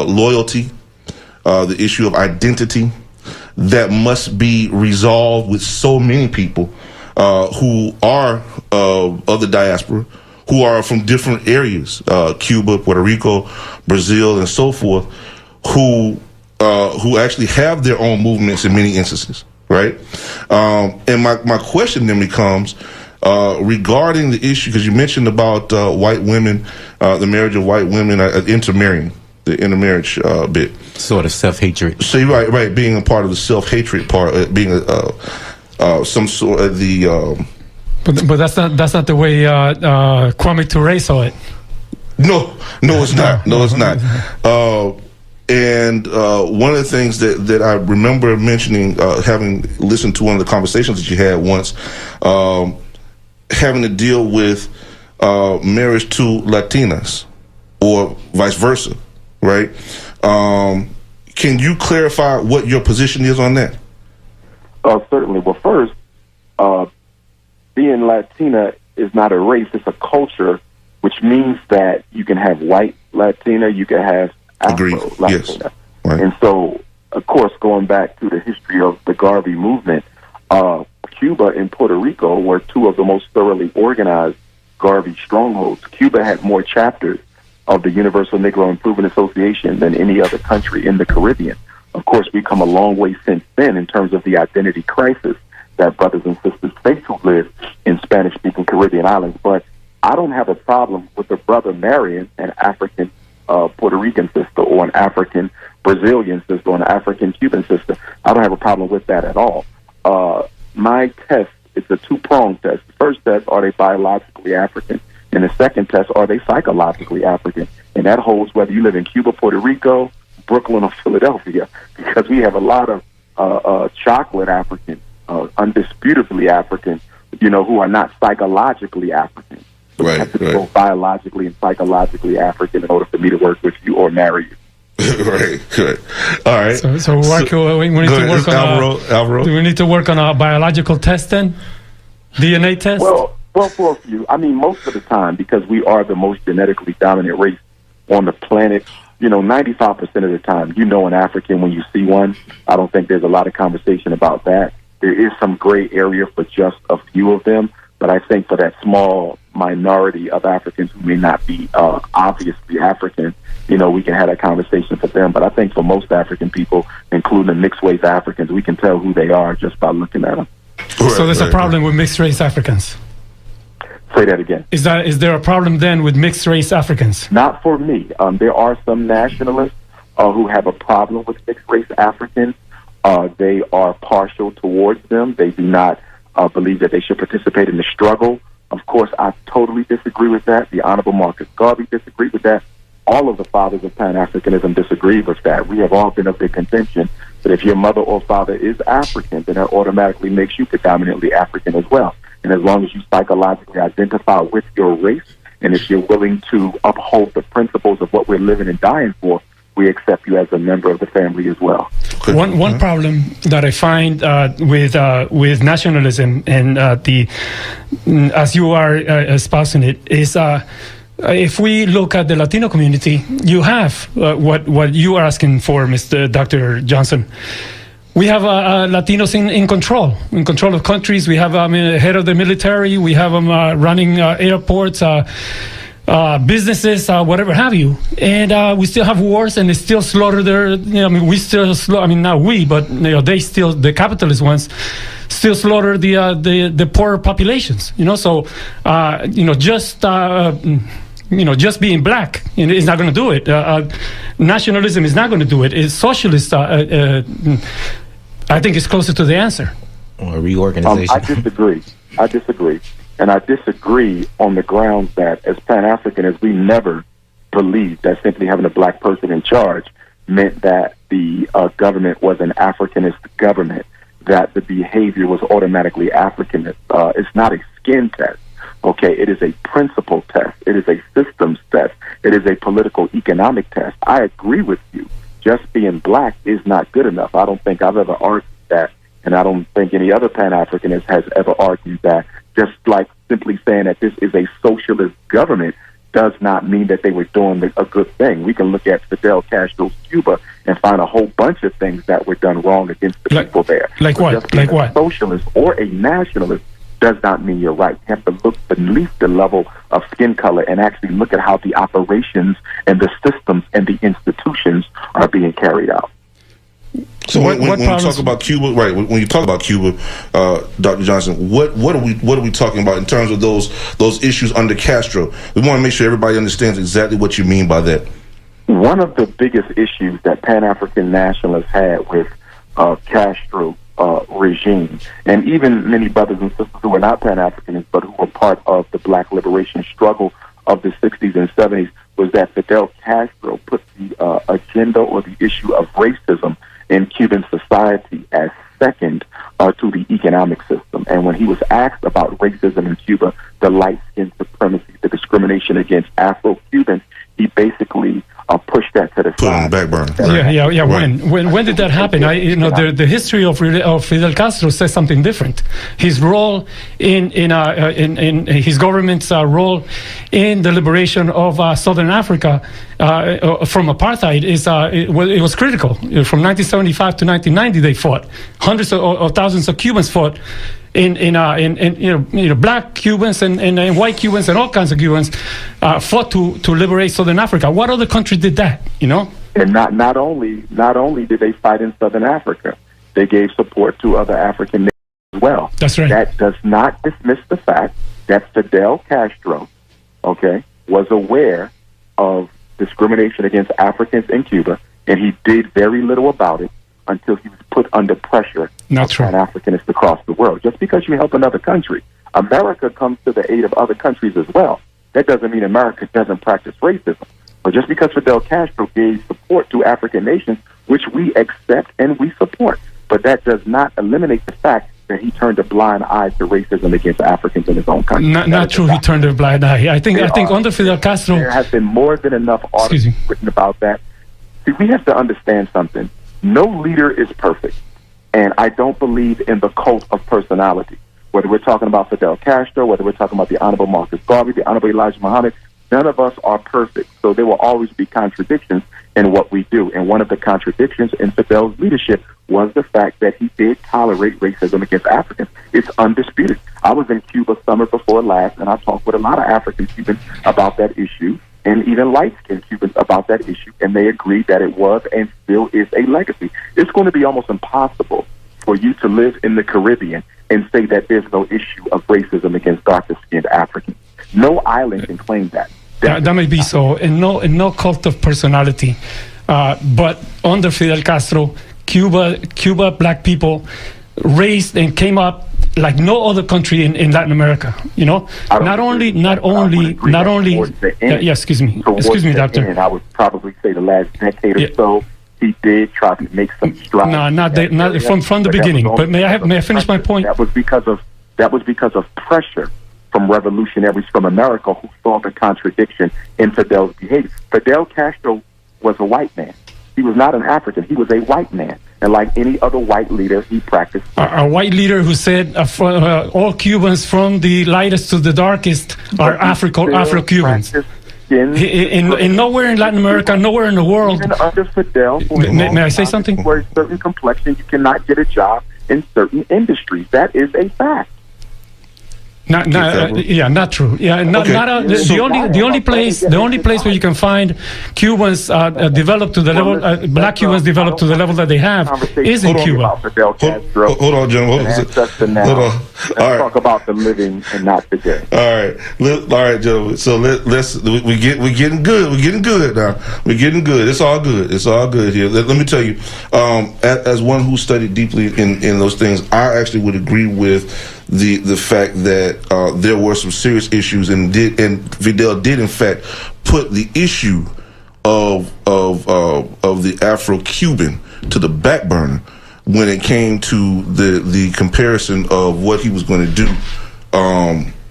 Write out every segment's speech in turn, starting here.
loyalty, the issue of identity that must be resolved with so many people who are of the diaspora, who are from different areas, Cuba, Puerto Rico, Brazil, and so forth, who actually have their own movements in many instances, right? And my question then becomes, regarding the issue, because you mentioned about white women, the marriage of white women intermarrying, the intermarriage bit. Sort of self-hatred. So you're right, being a part of the self-hatred part, being some sort of the... But that's not the way Kwame Ture saw it. No, it's not. No, it's not. And one of the things that I remember mentioning, having listened to one of the conversations that you had once, having to deal with marriage to Latinas or vice versa, right? Can you clarify what your position is on that? Certainly. Well, first, being Latina is not a race, it's a culture, which means that you can have white Latina, you can have Afro-Latina. Yes. Right. And so, of course, going back to the history of the Garvey movement, Cuba and Puerto Rico were two of the most thoroughly organized Garvey strongholds. Cuba had more chapters of the Universal Negro Improvement Association than any other country in the Caribbean. Of course, we've come a long way since then in terms of the identity crisis that brothers and sisters face who live in Spanish-speaking Caribbean islands. But I don't have a problem with a brother marrying an African Puerto Rican sister or an African Brazilian sister or an African Cuban sister. I don't have a problem with that at all. My test, it's a two-pronged test. The first test, are they biologically African? And the second test, are they psychologically African? And that holds whether you live in Cuba, Puerto Rico, Brooklyn, or Philadelphia, because we have a lot of chocolate African, undisputably African, who are not psychologically African. So you have to go biologically and psychologically African in order for me to work with you or marry you. Right. All right. So we need to work on Alvaro. Do we need to work on a biological test then? DNA test? Well, for a few. I mean, most of the time, because we are the most genetically dominant race on the planet, 95% of the time, an African when you see one. I don't think there's a lot of conversation about that. There is some gray area for just a few of them, but I think for that small minority of Africans who may not be obviously African, we can have that conversation for them. But I think for most African people, including the mixed race Africans, we can tell who they are just by looking at them. So there's a problem with mixed race Africans? Say that again. Is there a problem then with mixed race Africans? Not for me. There are some nationalists who have a problem with mixed race Africans. They are partial towards them. They do not believe that they should participate in the struggle. Of course, I totally disagree with that. The Honorable Marcus Garvey disagreed with that. All of the fathers of Pan-Africanism disagree with that. We have all been of the contention that if your mother or father is African, then that automatically makes you predominantly African as well. And as long as you psychologically identify with your race, and if you're willing to uphold the principles of what we're living and dying for, we accept you as a member of the family as well. One problem that I find with nationalism and as you are espousing it is if we look at the Latino community, you have what you are asking for, Mr. Dr. Johnson. We have Latinos in control of countries. We have head of the military. We have them running airports, businesses, whatever have you. And we still have wars, and they still slaughter their. We still not we, but they still, the capitalist ones, still slaughter the poor populations. So just being black is not going to do it. Nationalism is not going to do it. It's socialist. I think it's closer to the answer. Or reorganization. I disagree. And I disagree on the grounds that as Pan-Africanists, we never believed that simply having a black person in charge meant that the government was an Africanist government, that the behavior was automatically Africanist. It's not a skin test. Okay, it is a principle test. It is a systems test. It is a political economic test. I agree with you. Just being black is not good enough. I don't think I've ever argued that, and I don't think any other Pan-Africanist has ever argued that. Just like simply saying that this is a socialist government does not mean that they were doing a good thing. We can look at Fidel Castro's Cuba and find a whole bunch of things that were done wrong against the people there. Like what? Just being a socialist or a nationalist does not mean you're right. You have to look beneath the level of skin color and actually look at how the operations and the systems and the institutions are being carried out. So when you talk about Cuba, right? When you talk about Cuba, Dr. Johnson, what are we talking about in terms of those issues under Castro? We want to make sure everybody understands exactly what you mean by that. One of the biggest issues that Pan-African nationalists had with Castro regime, and even many brothers and sisters who were not Pan-Africanists but who were part of the black liberation struggle of the 60s and 70s, was that Fidel Castro put the agenda or the issue of racism in Cuban society as second to the economic system. And when he was asked about racism in Cuba, the light-skin supremacy, the discrimination against Afro-Cubans, he basically pushed that to the Put on side. the back burner. Yeah. Right. When did that happen? The history of Fidel Castro says something different. His role in his government's role in the liberation of Southern Africa from apartheid it was critical. From 1975 to 1990, they fought. Hundreds of thousands of Cubans fought. In black Cubans and white Cubans and all kinds of Cubans fought to liberate Southern Africa. What other country did that? And not only did they fight in Southern Africa, they gave support to other African nations as well. That's right. That does not dismiss the fact that Fidel Castro, was aware of discrimination against Africans in Cuba, and he did very little about it until he was put under pressure by Pan-Africanists across the world. Just because you help another country, America comes to the aid of other countries as well. That doesn't mean America doesn't practice racism. But just because Fidel Castro gave support to African nations, which we accept and we support, but that does not eliminate the fact that he turned a blind eye to racism against Africans in his own country. Not true. He turned a blind eye. I think under Fidel Castro, there has been more than enough articles written about that. See, we have to understand something. No leader is perfect, and I don't believe in the cult of personality. Whether we're talking about Fidel Castro, whether we're talking about the Honorable Marcus Garvey, the Honorable Elijah Muhammad, none of us are perfect. So there will always be contradictions in what we do. And one of the contradictions in Fidel's leadership was the fact that he did tolerate racism against Africans. It's undisputed. I was in Cuba summer before last, and I talked with a lot of African Cubans about that issue, and even light-skinned Cubans about that issue, and they agreed that it was and still is a legacy. It's going to be almost impossible for you to live in the Caribbean and say that there's no issue of racism against darker-skinned Africans. No island can claim that. That may be so, and no cult of personality. But under Fidel Castro, Cuba black people raised and came up like no other country in Latin America. Not only. Excuse me, doctor. And I would probably say the last decade or so, he did try to make some strides. No, not from the beginning. But may I finish my point? That was because of pressure from revolutionaries from America who saw the contradiction in Fidel's behavior. Fidel Castro was a white man. He was not an African. He was a white man. And like any other white leader, he practiced. A white leader who said all Cubans from the lightest to the darkest are Afro-Cubans. In nowhere in Latin America, nowhere in the world. Even under Fidel, may I say something? For a certain complexion, you cannot get a job in certain industries. That is a fact. Not true. The only place where you can find Cubans developed to the level, black Cubans developed to the level that they have is in Cuba. Hold on, gentlemen. Let's talk about the living and not the dead. All right, gentlemen. So we're getting good. We're getting good now. We're getting good. It's all good. It's all good here. Let me tell you, as one who studied deeply in those things, I actually would agree with the fact that there were some serious issues, and Fidel did in fact put the issue of the Afro-Cuban to the back burner when it came to the comparison of what he was going to do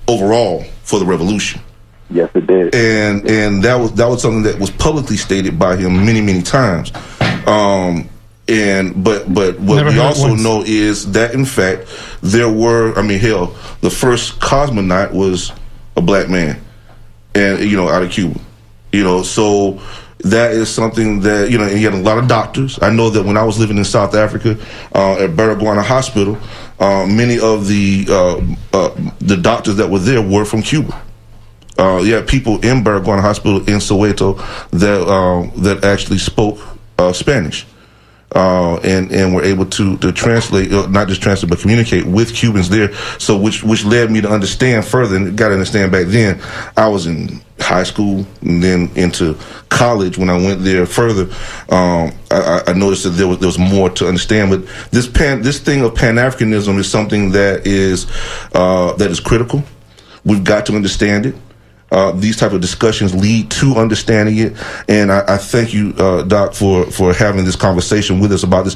overall for the revolution. Yes, it did. And that was something that was publicly stated by him many times. But what we also know is that in fact there were, the first cosmonaut was a black man. and out of Cuba. So that is something that and you had a lot of doctors. I know that when I was living in South Africa at Baragwana Hospital, many of the doctors that were there were from Cuba. You had people in Baragwana Hospital in Soweto that actually spoke Spanish. And were able to translate, not just translate, but communicate with Cubans there. So which led me to understand further, and got to understand back then. I was in high school and then into college. When I went there further, I noticed that there was more to understand. But this thing of Pan-Africanism is something that is critical. We've got to understand it. These type of discussions lead to understanding it, and I thank you, Doc, for having this conversation with us about this.